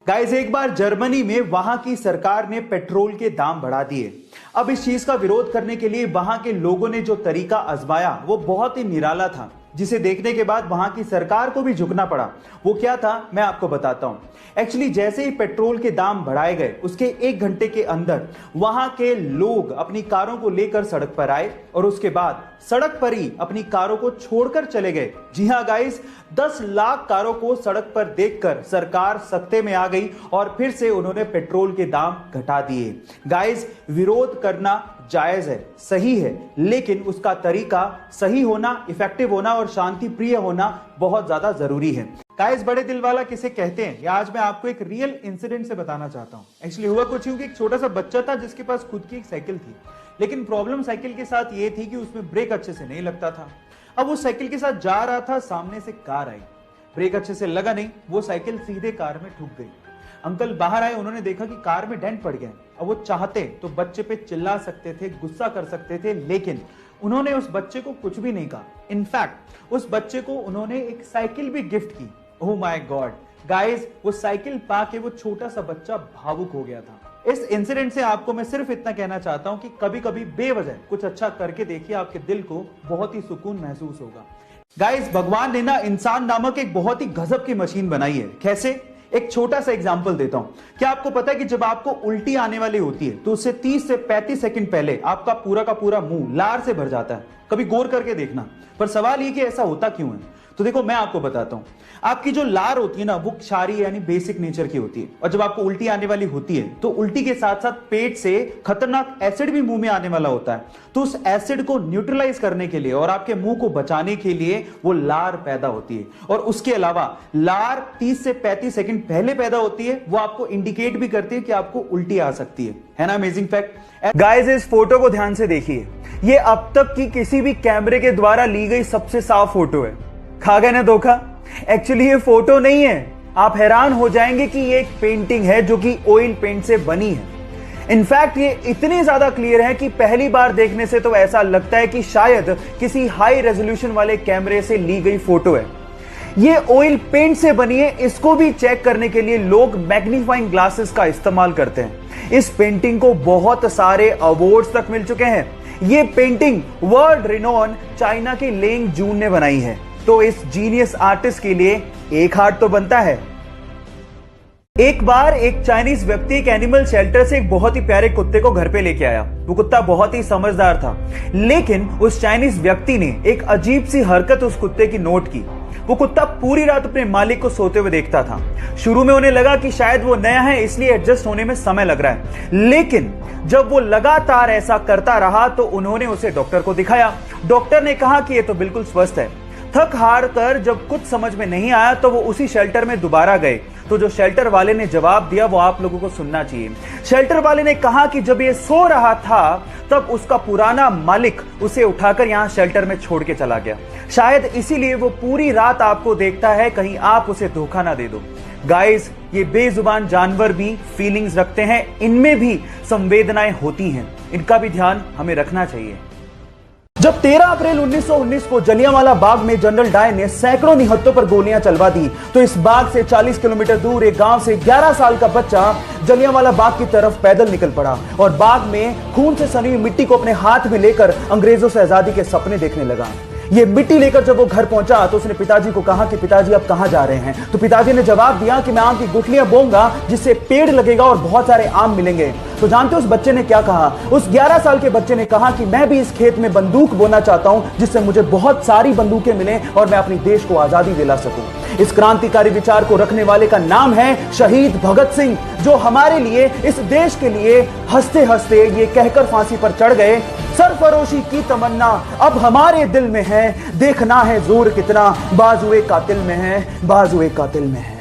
Guys, एक बार Germany में वहां की सरकार ने पेट्रोल के दाम बढ़ा दिए। अब इस चीज का विरोध करने के लिए वहां के लोगों ने जो तरीका आजमाया वो बहुत ही निराला था, जिसे देखने के बाद वहां की सरकार को भी झुकना पड़ा। वो क्या था, मैं आपको बताता हूं। एक्चुअली जैसे ही पेट्रोल के दाम बढ़ाए गए उसके 1 घंटे के अंदर वहां के लोग अपनी कारों को लेकर सड़क पर आए और उसके बाद सड़क पर ही अपनी कारों को छोड़कर चले गए। जी हां गाइस, 10 लाख कारों को सड़क पर देखकर सरकार सख्ते में आ गई और फिर से उन्होंने पेट्रोल के दाम घटा दिए। गाइस, विरोध करना जायज है, सही है, लेकिन उसका तरीका सही होना, इफेक्टिव होना और शांति प्रिय होना बहुत ज्यादा जरूरी है। गाइस, बड़े दिल वाला किसे कहते हैं, या आज मैं आपको एक रियल इंसिडेंट से बताना चाहता हूं। एक्चुअली हुआ कुछ यूं कि एक छोटा सा बच्चा था जिसके पास खुद की एक साइकिल थी, लेकिन प्रॉब्लम साइकिल के साथ ये थी कि उसमें ब्रेक अच्छे से नहीं लगता था। अब वो साइकिल के साथ जा रहा था, सामने से कार आई, ब्रेक अच्छे से लगा नहीं, वो साइकिल सीधे कार में ठुक गई। अंकल बाहर आए, उन्होंने देखा कि कार में डेंट पड़ गया। अब वो चाहते तो बच्चे पे चिल्ला सकते थे, गुस्सा कर सकते थे, लेकिन उन्होंने उस बच्चे को कुछ भी नहीं कहा। इनफैक्ट उस बच्चे को उन्होंने एक साइकिल भी गिफ्ट की। ओह माय गॉड गाइस, वो साइकिल पाके वो छोटा सा बच्चा भावुक हो गया था। इस इंसिडेंट से आपको मैं सिर्फ इतना कहना चाहता हूं कि कभी कभी बेवजह कुछ अच्छा करके देखिए, आपके दिल को बहुत ही सुकून महसूस होगा। गाइस, भगवान ने ना इंसान नामक एक बहुत ही गजब की मशीन बनाई है। कैसे? एक छोटा सा एग्जांपल देता हूं। क्या आपको पता है कि जब आपको उल्टी आने वाली होती है तो उससे 30 से 35 सेकंड पहले आपका पूरा का पूरा मुंह लार से भर जाता है? कभी गौर करके देखना। पर सवाल ये कि ऐसा होता क्यों है? तो देखो, मैं आपको बताता हूं। आपकी जो लार होती है ना, वो क्षारीय यानी बेसिक नेचर की होती है, और जब आपको उल्टी आने वाली होती है तो उल्टी के साथ साथ पेट से खतरनाक एसिड भी मुंह में आने वाला होता है। तो उस एसिड को न्यूट्रलाइज करने के लिए और आपके मुंह को बचाने के लिए वो लार पैदा होती है। और उसके अलावा लार 30 से 35 सेकंड पहले पैदा होती है, वो आपको इंडिकेट भी करती है कि आपको उल्टी आ सकती है ना? Amazing fact. गाइस, इस फोटो को ध्यान से देखिए। ये अब तक की किसी भी कैमरे के द्वारा ली गई सबसे साफ फोटो है। खा गए ना धोखा? एक्चुअली ये फोटो नहीं है। आप हैरान हो जाएंगे कि ये एक पेंटिंग है जो कि ऑयल पेंट से बनी है। इनफैक्ट ये इतनी ज्यादा क्लियर है कि पहली बार देखने से तो ऐसा लगता है कि शायद किसी हाई रेजोल्यूशन वाले कैमरे से ली गई फोटो है। ये ऑयल पेंट से बनी है, इसको भी चेक करने के लिए लोग मैग्नीफाइंग ग्लासेस का इस्तेमाल करते हैं। इस पेंटिंग को बहुत सारे अवार्ड्स तक मिल चुके हैं। ये पेंटिंग वर्ल्ड रिनोन चाइना के लेंग जून ने बनाई है। तो इस जीनियस आर्टिस्ट के लिए एक हार्ट तो बनता है। एक बार एक चाइनीज व्यक्ति एक एनिमल शेल्टर से एक बहुत ही प्यारे कुत्ते को घर पे लेके आया। वो कुत्ता बहुत ही समझदार था, लेकिन उस चाइनीज व्यक्ति ने एक अजीब सी हरकत उस कुत्ते की नोट की। वो कुत्ता पूरी रात अपने मालिक को सोते हुए देखता था। शुरू में उन्हें लगा कि शायद वो नया है, इसलिए एडजस्ट होने में समय लग रहा है, लेकिन जब वो लगातार ऐसा करता रहा तो उन्होंने उसे डॉक्टर को दिखाया। डॉक्टर ने कहा कि ये तो बिल्कुल स्वस्थ है। थक हार कर जब कुछ समझ में नहीं आया तो वो उसी शेल्टर में दोबारा गए। तो जो शेल्टर वाले ने जवाब दिया वो आप लोगों को सुनना चाहिए। शेल्टर वाले ने कहा कि जब ये सो रहा था तब उसका पुराना मालिक उसे उठाकर यहां शेल्टर में छोड़ के चला गया। शायद इसीलिए वो पूरी रात आपको देखता है, कहीं आप उसे धोखा ना दे दो। गाइस, ये बेजुबान जानवर भी फीलिंग्स रखते हैं, इनमें भी संवेदनाएं होती हैं, इनका भी ध्यान हमें रखना चाहिए। जब 13 अप्रैल 1919 को जलियांवाला बाग में जनरल डायर ने सैकड़ों निहत्तों पर गोलियां चलवा दी, तो इस बाग से 40 किलोमीटर दूर एक गांव से 11 साल का बच्चा जलियांवाला बाग की तरफ पैदल निकल पड़ा और बाग में खून से सनी हुई मिट्टी को अपने हाथ में लेकर अंग्रेजों से आजादी के सपने देखने लगा। ये मिट्टी लेकर जब वो घर पहुंचा तो उसने पिताजी को कहा कि पिताजी आप कहां जा रहे हैं? तो पिताजी ने जवाब दिया कि मैं आम की गुठलियां बोऊंगा जिससे पेड़ लगेगा और बहुत सारे आम मिलेंगे। तो जानते हो उस बच्चे ने क्या कहा? उस 11 साल के बच्चे ने कहा कि मैं भी इस खेत में बंदूक बोना चाहता हूं जिससे मुझे बहुत सारी बंदूकें मिलें और मैं अपने देश को आजादी दिला सकूं। इस क्रांतिकारी विचार को रखने वाले का नाम है शहीद भगत सिंह, जो हमारे लिए, इस देश के लिए हंसते हंसते ये कहकर फांसी पर चढ़ गए, सरफरोशी की तमन्ना अब हमारे दिल में है, देखना है जोर कितना बाजुए कातिल में है, बाजुए कातिल में है।